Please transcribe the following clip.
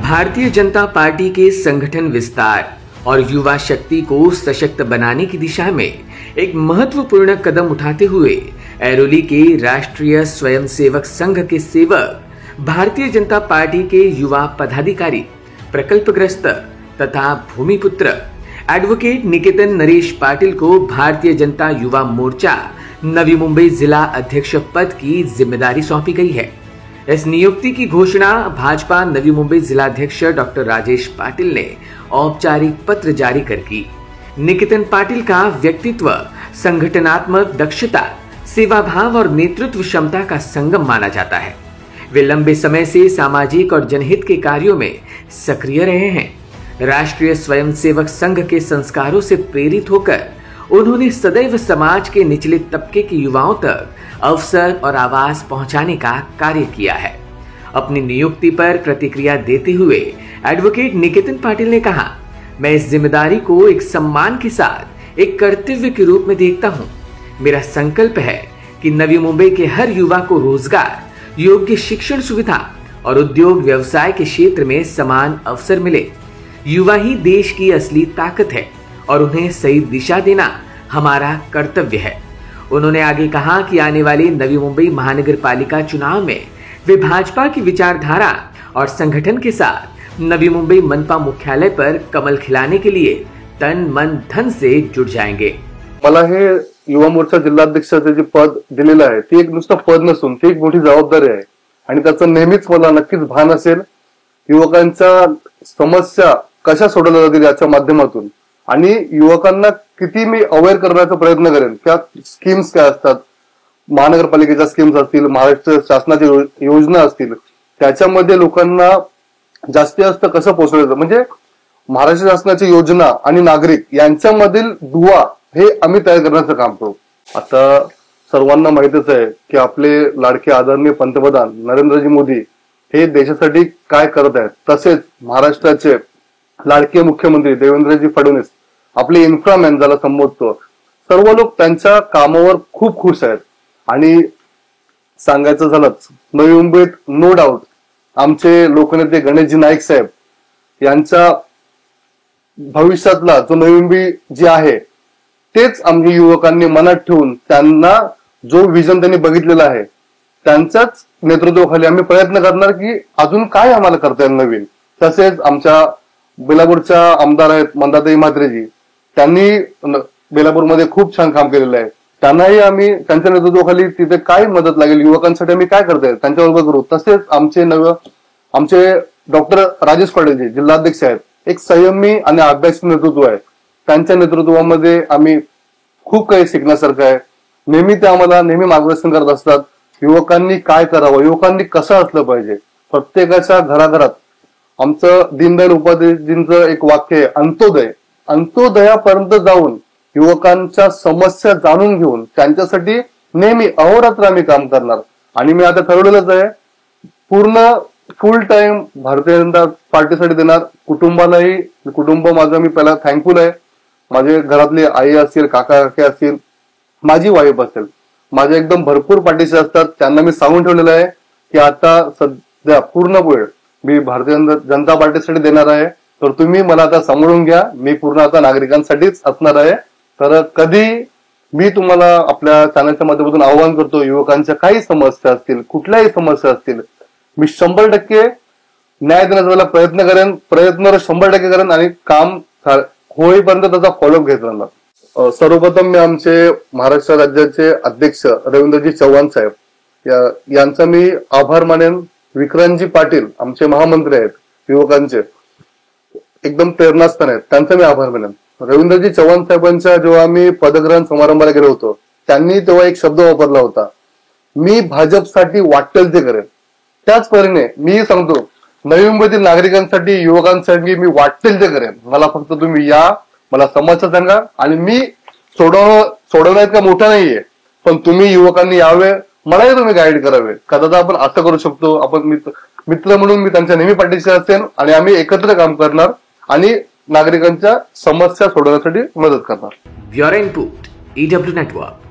Bharatiya Janata party के संगठन विस्तार और युवा शक्ति को सशक्त बनाने की दिशा में एक महत्वपूर्ण कदम उठाते हुए ऐरोली के राष्ट्रीय स्वयंसेवक संघ के सेवक, भारतीय जनता पार्टी के युवा पदाधिकारी, प्रकल्पग्रस्त तथा भूमिपुत्र एडवोकेट निकेतन नरेश पाटिल को भारतीय जनता युवा मोर्चा नवी मुंबई जिला अध्यक्ष पद की जिम्मेदारी सौंपी गई है। इस नियुक्ति की घोषणा भाजपा नवी मुंबई जिलाध्यक्ष डॉक्टर राजेश पाटिल ने औपचारिक पत्र जारी कर की। निकेतन पाटिल का व्यक्तित्व संगठनात्मक दक्षता, सेवा भाव और नेतृत्व क्षमता का संगम माना जाता है। वे लंबे समय से सामाजिक और जनहित के कार्यों में सक्रिय रहे हैं। राष्ट्रीय स्वयंसेवक संघ के संस्कारों से प्रेरित होकर उन्होंने सदैव समाज के निचले तबके के युवाओं तक अवसर और आवास पहुंचाने का कार्य किया है। अपनी नियुक्ति पर प्रतिक्रिया देते हुए एडवोकेट निकेतन पाटिल ने कहा, मैं इस जिम्मेदारी को एक सम्मान के साथ एक कर्तव्य के रूप में देखता हूं। मेरा संकल्प है कि नवी मुंबई के हर युवा को रोजगार, योग्य शिक्षण सुविधा और उद्योग व्यवसाय के क्षेत्र में समान अवसर मिले। युवा ही देश की असली ताकत है और उन्हें सही दिशा देना हमारा कर्तव्य है। उन्होंने आगे कहा कि आने वाले नवी मुंबई महानगर पालिका चुनाव में वे भाजपा की विचारधारा और संगठन के साथ नवी मुंबई मनपा मुख्यालय पर कमल खिलाने के लिए तन मन धन से जुट जाएंगे। मला हे युवा मोर्चा जिल्हाध्यक्षाचे जे पद दिलेलं आहे ते एक नुसतं पद नसून ती एक मोठी जबाबदारी आहे आणि त्याचं नेहमीच मला नक्कीच भान असेल। युवकांच्या समस्या कशा सोडवल्या जातील याच्या माध्यमातून आणि युवकांना किती मी अवेअर करण्याचा प्रयत्न करेन। त्या स्कीम्स काय असतात, महानगरपालिकेच्या स्कीम्स असतील, महाराष्ट्र शासनाच्या योजना असतील, त्याच्यामध्ये लोकांना जास्तीत जास्त कसं पोहोचवायचं, म्हणजे महाराष्ट्र शासनाची योजना आणि नागरिक यांच्यामधील दुवा हे आम्ही तयार करण्याचं काम करू। आता सर्वांना माहितच आहे की आपले लाडके आदरणीय पंतप्रधान नरेंद्रजी मोदी हे देशासाठी काय करत आहेत। तसेच महाराष्ट्राचे लाडके मुख्यमंत्री देवेंद्रजी फडणवीस, आपले इन्फ्रामॅन ज्याला संबोधतो, सर्व लोक त्यांच्या कामावर खूप खुश आहेत। आणि सांगायचं झालंच, नवी मुंबईत नो डाऊट आमचे लोकनेते गणेशजी नाईक साहेब यांच्या भविष्यातला जो नवी मुंबई जी आहे तेच आम्ही युवकांनी मनात ठेवून त्यांना जो विजन त्यांनी बघितलेला आहे त्यांच्याच नेतृत्वाखाली आम्ही प्रयत्न करणार की अजून काय आम्हाला करता येईल नवीन। तसेच आमच्या बेलापूरच्या आमदार आहेत मंदाताई म्हात्रेजी, त्यांनी बेलापूरमध्ये खूप छान काम केलेलं आहे। त्यांनाही आम्ही त्यांच्या नेतृत्वाखाली तिथे काय मदत लागेल, युवकांसाठी आम्ही काय करता येईल त्यांच्याबरोबर करू। तसेच आमचे डॉक्टर राजेश पाटीलजी जिल्हाध्यक्ष आहेत, एक संयमी आणि अभ्यासू नेतृत्व आहे। त्यांच्या नेतृत्वामध्ये आम्ही खूप काही शिकण्यासारखं आहे। नेहमी ते आम्हाला नेहमी मार्गदर्शन करत असतात। युवकांनी काय करावं, युवकांनी कसं असलं पाहिजे। प्रत्येकाच्या घराघरात आमचं दीनदयाल उपाध्यायजींचं एक वाक्य आहे, अंत्योदयापर्यंत जाऊन युवकांच्या समस्या जाणून घेऊन त्यांच्यासाठी नेहमी अहोरात्र आम्ही काम करणार। आणि मी आता ठरवलेलंच आहे, पूर्ण फुल टाइम भारतीय जनता पार्टीसाठी देणार। कुटुंबालाही, कुटुंब माझं मी पहिला थँकफुल आहे। माझे घरातले आई असतील, काका काकी असतील, माझी वाईफ असेल, माझ्या एकदम भरपूर पाठीशी असतात। त्यांना मी सांगून ठेवलेलं आहे की आता सध्या पूर्ण वेळ मी भारतीय जनता पार्टीसाठी देणार आहे, तर तुम्ही मला आता सांभाळून घ्या। मी पूर्ण आता नागरिकांसाठीच असणार आहे। तर कधी मी तुम्हाला आपल्या चॅनलच्या माध्यमातून आवाहन करतो, युवकांच्या काही समस्या असतील, कुठल्याही समस्या असतील, मी 100% न्याय देण्याचा प्रयत्न करेन, प्रयत्न 100% करेन आणि काम होईपर्यंत त्याचा फॉलोअप घेत राहणार। सर्वप्रथम मी आमचे महाराष्ट्र राज्याचे अध्यक्ष रवींद्रजी चव्हाण साहेब यांचा मी आभार मानेन। विक्रांतजी पाटील आमचे महामंत्री आहेत, युवकांचे एकदम प्रेरणास्थान आहेत, त्यांचा मी आभार मानेन। रवींद्रजी चव्हाण साहेबांच्या जेव्हा आम्ही पदग्रहण समारंभाला गेलो होतो, त्यांनी तेव्हा एक शब्द वापरला होता, मी भाजपसाठी वाटेल ते करेन। त्याच परीने मी सांगतो, नवी मुंबईतील नागरिकांसाठी, युवकांसाठी मी वाटेल ते करेन। मला फक्त तुम्ही या, मला समस्या सांगा आणि मी सोडवण्यात का मोठा नाहीये, पण तुम्ही युवकांनी यावे, मलाही तुम्ही गाईड करावे। कदाचित आपण असं करू शकतो, आपण मित्र म्हणून मी त्यांच्या नेहमी पाठीशी असेल आणि आम्ही एकत्र काम करणार आणि नागरिकांच्या समस्या सोडवण्यासाठी मदत करणार। Bureau input, EW network.